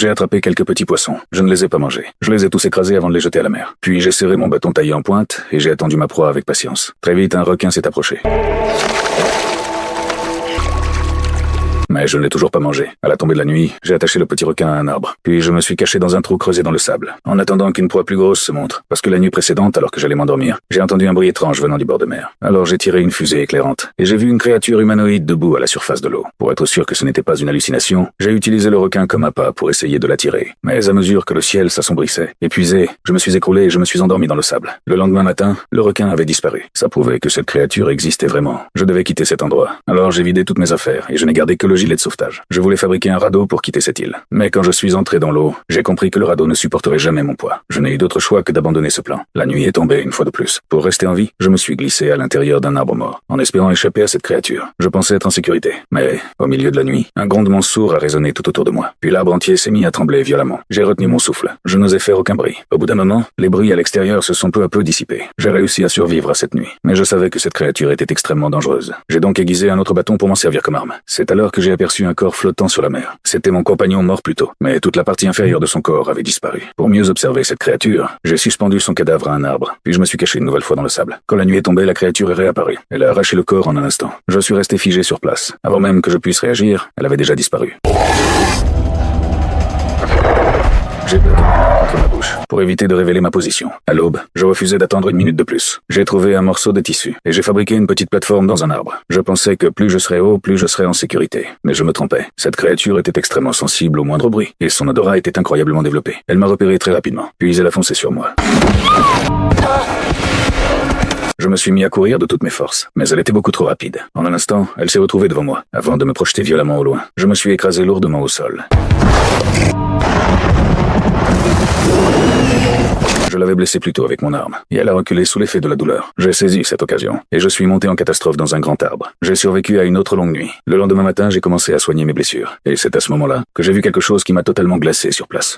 J'ai attrapé quelques petits poissons. Je ne les ai pas mangés. Je les ai tous écrasés avant de les jeter à la mer. Puis j'ai serré mon bâton taillé en pointe et j'ai attendu ma proie avec patience. Très vite, un requin s'est approché. Mais je ne l'ai toujours pas mangé. À la tombée de la nuit, j'ai attaché le petit requin à un arbre. Puis je me suis caché dans un trou creusé dans le sable, en attendant qu'une proie plus grosse se montre. Parce que la nuit précédente, alors que j'allais m'endormir, j'ai entendu un bruit étrange venant du bord de mer. Alors j'ai tiré une fusée éclairante, et j'ai vu une créature humanoïde debout à la surface de l'eau. Pour être sûr que ce n'était pas une hallucination, j'ai utilisé le requin comme appât pour essayer de l'attirer. Mais à mesure que le ciel s'assombrissait, épuisé, je me suis écroulé et je me suis endormi dans le sable. Le lendemain matin, le requin avait disparu. Ça prouvait que cette créature existait vraiment. Je devais quitter cet endroit. Alors j'ai vidé toutes mes affaires, et je n'ai gardé que le gilet de sauvetage. Je voulais fabriquer un radeau pour quitter cette île. Mais quand je suis entré dans l'eau, j'ai compris que le radeau ne supporterait jamais mon poids. Je n'ai eu d'autre choix que d'abandonner ce plan. La nuit est tombée une fois de plus. Pour rester en vie, je me suis glissé à l'intérieur d'un arbre mort, en espérant échapper à cette créature. Je pensais être en sécurité. Mais, au milieu de la nuit, un grondement sourd a résonné tout autour de moi. Puis l'arbre entier s'est mis à trembler violemment. J'ai retenu mon souffle. Je n'osais faire aucun bruit. Au bout d'un moment, les bruits à l'extérieur se sont peu à peu dissipés. J'ai réussi à survivre à cette nuit. Mais je savais que cette créature était extrêmement dangereuse. J'ai donc aiguisé un autre bâton pour m'en servir comme arme. C'est alors que j'ai aperçu un corps flottant sur la mer. C'était mon compagnon mort plus tôt, mais toute la partie inférieure de son corps avait disparu. Pour mieux observer cette créature, j'ai suspendu son cadavre à un arbre, puis je me suis caché une nouvelle fois dans le sable. Quand la nuit est tombée, la créature est réapparue. Elle a arraché le corps en un instant. Je suis resté figé sur place. Avant même que je puisse réagir, elle avait déjà disparu. J'ai bloqué ma main contre ma bouche pour éviter de révéler ma position. À l'aube, je refusais d'attendre une minute de plus. J'ai trouvé un morceau de tissu et j'ai fabriqué une petite plateforme dans un arbre. Je pensais que plus je serais haut, plus je serais en sécurité. Mais je me trompais. Cette créature était extrêmement sensible au moindre bruit et son odorat était incroyablement développé. Elle m'a repéré très rapidement, puis elle a foncé sur moi. Je me suis mis à courir de toutes mes forces, mais elle était beaucoup trop rapide. En un instant, elle s'est retrouvée devant moi, avant de me projeter violemment au loin. Je me suis écrasé lourdement au sol. Je l'avais blessée plus tôt avec mon arme, et elle a reculé sous l'effet de la douleur. J'ai saisi cette occasion, et je suis monté en catastrophe dans un grand arbre. J'ai survécu à une autre longue nuit. Le lendemain matin, j'ai commencé à soigner mes blessures, et c'est à ce moment-là que j'ai vu quelque chose qui m'a totalement glacé sur place.